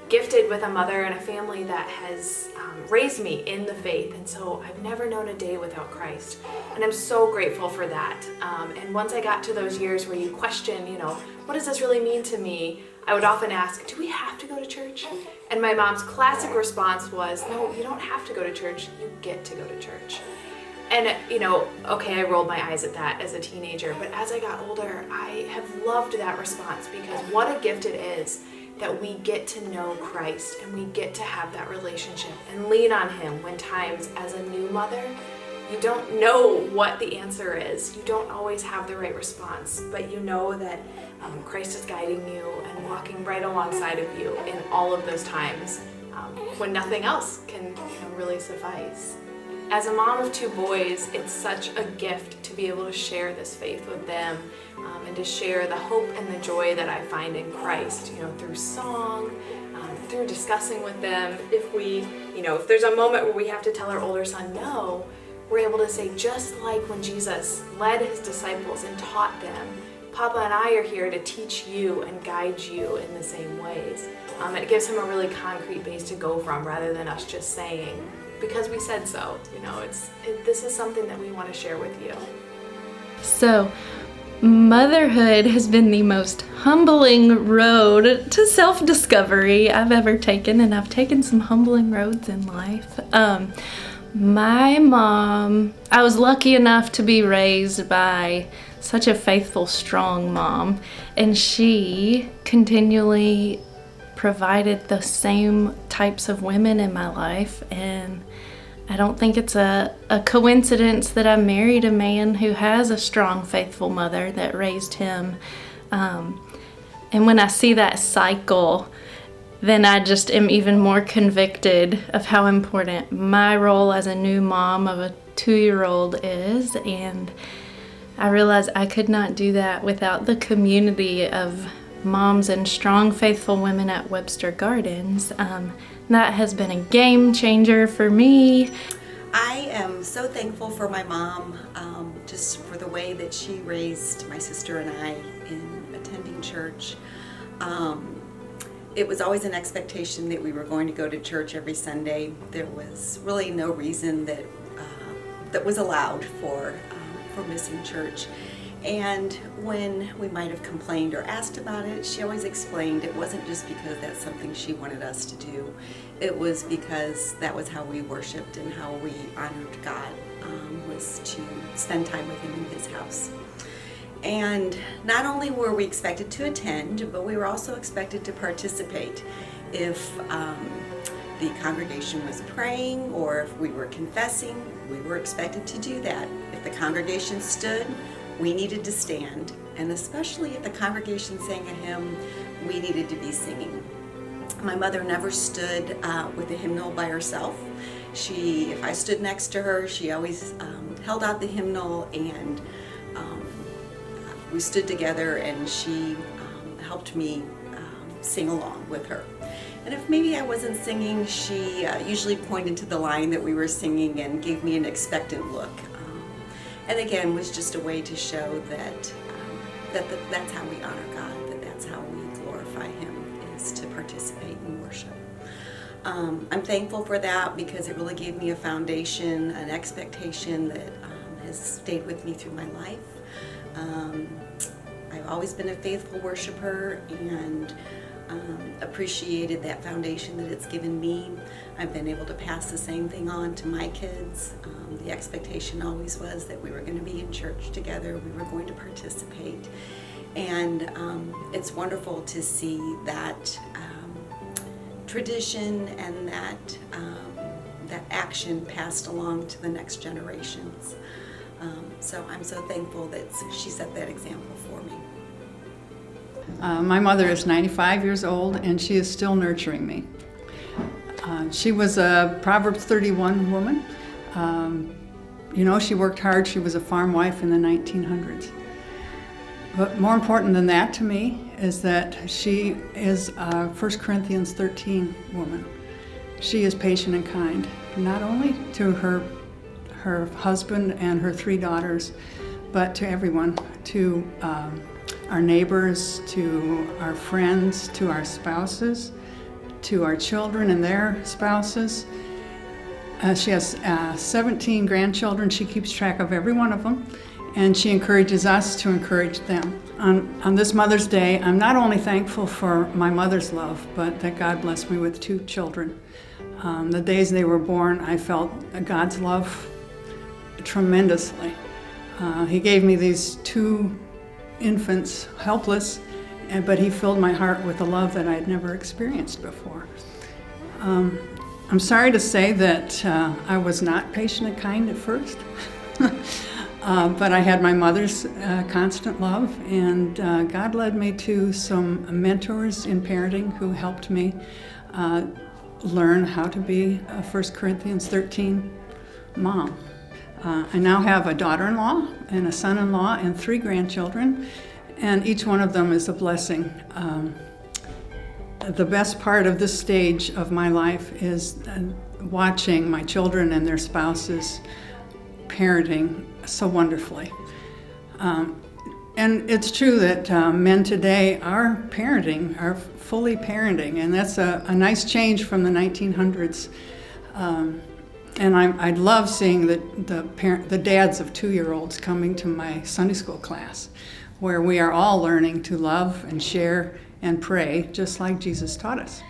gifted with a mother and a family that has raised me in the faith, and so I've never known a day without Christ, and I'm so grateful for that. And once I got to those years where you question, what does this really mean to me? I would often ask, do we have to go to church? And my mom's classic response was, no, you don't have to go to church, you get to go to church. And I rolled my eyes at that as a teenager, but as I got older, I have loved that response, because what a gift it is that we get to know Christ and we get to have that relationship and lean on Him when times as a new mother, you don't know what the answer is. You don't always have the right response, but you know that Christ is guiding you and walking right alongside of you in all of those times when nothing else can really suffice. As a mom of 2 boys, it's such a gift to be able to share this faith with them and to share the hope and the joy that I find in Christ, through song, through discussing with them. If there's a moment where we have to tell our older son no, we're able to say, just like when Jesus led His disciples and taught them, Papa and I are here to teach you and guide you in the same ways. And it gives him a really concrete base to go from, rather than us just saying, because we said so. This is something that we want to share with you. So, motherhood has been the most humbling road to self-discovery I've ever taken, and I've taken some humbling roads in life. My mom, I was lucky enough to be raised by such a faithful, strong mom, and she continually provided the same types of women in my life, and I don't think it's a coincidence that I married a man who has a strong, faithful mother that raised him. And when I see that cycle, then I just am even more convicted of how important my role as a new mom of a 2-year-old is, and I realize I could not do that without the community of moms and strong, faithful women at Webster Gardens. That has been a game changer for me. I am so thankful for my mom, just for the way that she raised my sister and I in attending church. It was always an expectation that we were going to go to church every Sunday. There was really no reason that was allowed for missing church. And when we might have complained or asked about it, she always explained it wasn't just because that's something she wanted us to do. It was because that was how we worshiped and how we honored God, was to spend time with Him in His house. And not only were we expected to attend, but we were also expected to participate. If the congregation was praying or if we were confessing, we were expected to do that. If the congregation stood, we needed to stand, and especially if the congregation sang a hymn, we needed to be singing. My mother never stood with a hymnal by herself. If I stood next to her, she always held out the hymnal, and we stood together, and she helped me sing along with her. And if maybe I wasn't singing, she usually pointed to the line that we were singing and gave me an expectant look. And again, was just a way to show that that's how we honor God, that's how we glorify Him, is to participate in worship. I'm thankful for that because it really gave me a foundation, an expectation that has stayed with me through my life. I've always been a faithful worshiper and appreciated that foundation that it's given me. I've been able to pass the same thing on to my kids. The expectation always was that we were going to be in church together, we were going to participate, and it's wonderful to see that tradition and that action passed along to the next generations. So I'm so thankful that she set that example for me. My mother is 95 years old, and she is still nurturing me. She was a Proverbs 31 woman. She worked hard. She was a farm wife in the 1900s. But more important than that to me is that she is a 1 Corinthians 13 woman. She is patient and kind, not only to her husband and her 3 daughters, but to everyone, to our neighbors, to our friends, to our spouses, to our children and their spouses. She has 17 grandchildren. She keeps track of every one of them, and she encourages us to encourage them. On this Mother's Day, I'm not only thankful for my mother's love, but that God blessed me with 2 children. The days they were born, I felt God's love tremendously. He gave me these 2 infants, helpless, but he filled my heart with a love that I had never experienced before. I'm sorry to say that I was not patient and kind at first, but I had my mother's constant love, and God led me to some mentors in parenting who helped me learn how to be a 1 Corinthians 13 mom. I now have a daughter-in-law and a son-in-law and 3 grandchildren, and each one of them is a blessing. The best part of this stage of my life is watching my children and their spouses parenting so wonderfully. And it's true that men today are fully parenting, and that's a nice change from the 1900s. And I love seeing the dads of 2-year-olds coming to my Sunday school class, where we are all learning to love and share and pray just like Jesus taught us.